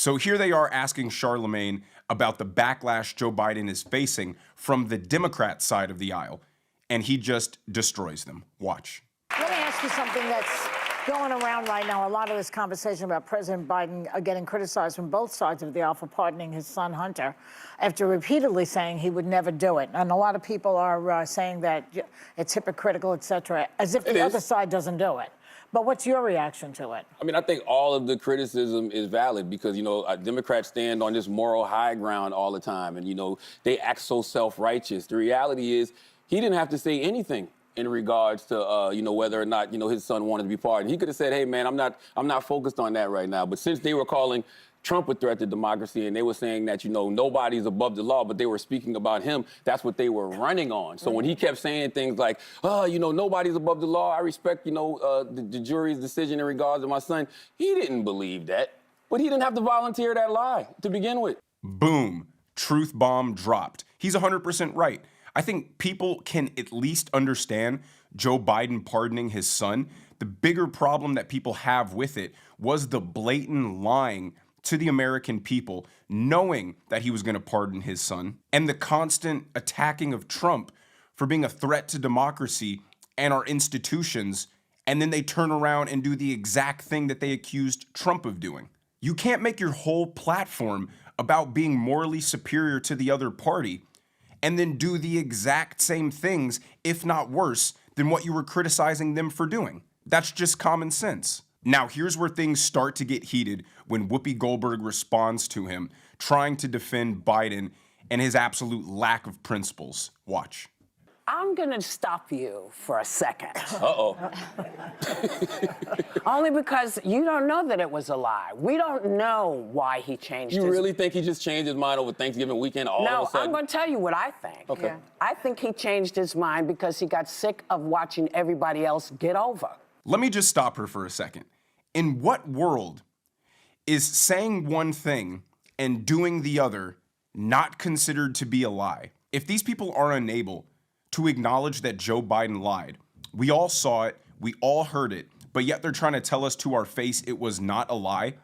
So here they are asking Charlamagne about the backlash Joe Biden is facing from the Democrat side of the aisle, and he just destroys them. Watch. Let me ask you something that's going around right now. A lot of this conversation about President Biden getting criticized from both sides of the aisle for pardoning his son Hunter after repeatedly saying he would never do it. And a lot of people are saying that it's hypocritical, et cetera, as if the other side doesn't do it. But what's your reaction to it? I mean, I think all of the criticism is valid because, Democrats stand on this moral high ground all the time. And, they act so self-righteous. The reality is he didn't have to say anything in regards to, whether or not, his son wanted to be pardoned. He could have said, hey, man, I'm not focused on that right now. But since they were calling Trump a threat to democracy, and they were saying that, nobody's above the law, but they were speaking about him. That's what they were running on. So when he kept saying things like, nobody's above the law, I respect, the jury's decision in regards to my son, he didn't believe that. But he didn't have to volunteer that lie to begin with. Boom. Truth bomb dropped. He's 100% right. I think people can at least understand Joe Biden pardoning his son. The bigger problem that people have with it was the blatant lying to the American people, knowing that he was going to pardon his son, and the constant attacking of Trump for being a threat to democracy and our institutions, and then they turn around and do the exact thing that they accused Trump of doing. You can't make your whole platform about being morally superior to the other party and then do the exact same things, if not worse, than what you were criticizing them for doing. That's just common sense. Now, here's where things start to get heated when Whoopi Goldberg responds to him, trying to defend Biden and his absolute lack of principles. Watch. I'm going to stop you for a second. Uh-oh. Only because you don't know that it was a lie. We don't know why he changed his mind. You really think he just changed his mind over Thanksgiving weekend all of a sudden? No, I'm going to tell you what I think. Okay. Yeah. I think he changed his mind because he got sick of watching everybody else get over. Let me just stop her for a second. In what world is saying one thing and doing the other not considered to be a lie? If these people are unable to acknowledge that Joe Biden lied, we all saw it, we all heard it, but yet they're trying to tell us to our face it was not a lie,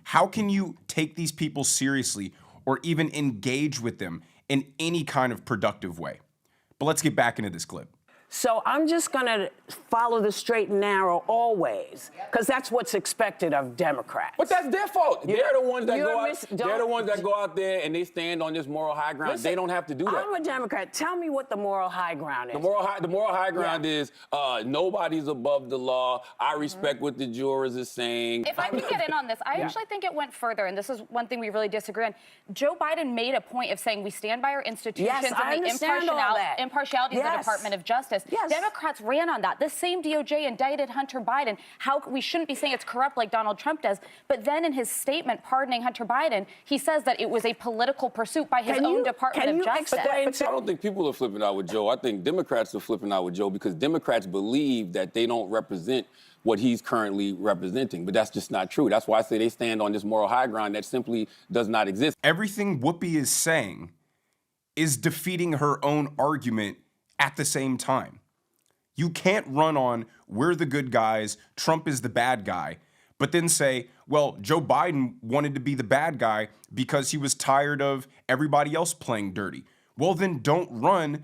how can you take these people seriously or even engage with them in any kind of productive way? But let's get back into this clip. So I'm just going to follow the straight and narrow always, because that's what's expected of Democrats. But that's their fault. They're the ones that go out. Don't- They're the ones that go out there and they stand on this moral high ground. Listen, they don't have to do that. I'm a Democrat. Tell me what the moral high ground is. The moral high ground is nobody's above the law. I respect what the jurors are saying. If I can get in on this, I actually think it went further, and this is one thing we really disagree on. Joe Biden made a point of saying we stand by our institutions Yes, I and the understand all that. impartiality of the Department of Justice. Yes. Democrats ran on that. The same DOJ indicted Hunter Biden. How we shouldn't be saying it's corrupt like Donald Trump does. But then in his statement pardoning Hunter Biden, he says that it was a political pursuit by his own Department of Justice. I don't think people are flipping out with Joe. I think Democrats are flipping out with Joe because Democrats believe that they don't represent what he's currently representing. But that's just not true. That's why I say they stand on this moral high ground that simply does not exist. Everything Whoopi is saying is defeating her own argument at the same time. You can't run on, we're the good guys, Trump is the bad guy, but then say, well, Joe Biden wanted to be the bad guy because he was tired of everybody else playing dirty. Well, then don't run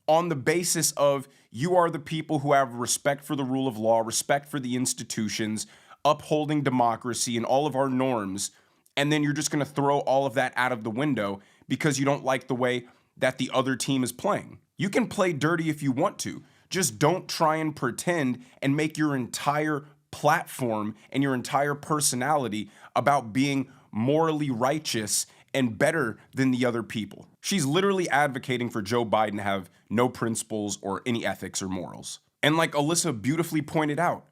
on the basis of you are the people who have respect for the rule of law, respect for the institutions, upholding democracy and all of our norms, and then you're just going to throw all of that out of the window because you don't like the way that the other team is playing. You can play dirty if you want to. Just don't try and pretend and make your entire platform and your entire personality about being morally righteous and better than the other people. She's literally advocating for Joe Biden to have no principles or any ethics or morals. And like Alyssa beautifully pointed out,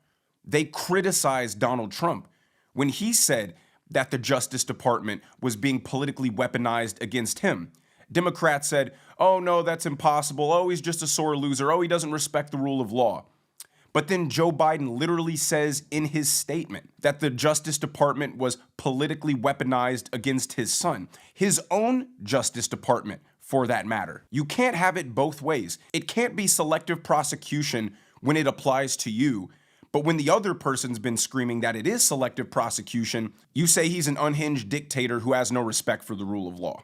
they criticized Donald Trump when he said that the Justice Department was being politically weaponized against him. Democrats said, oh no, that's impossible. Oh, he's just a sore loser. Oh, he doesn't respect the rule of law. But then Joe Biden literally says in his statement that the Justice Department was politically weaponized against his son, his own Justice Department, for that matter. You can't have it both ways. It can't be selective prosecution when it applies to you, But when the other person's been screaming that it is selective prosecution, you say he's an unhinged dictator who has no respect for the rule of law.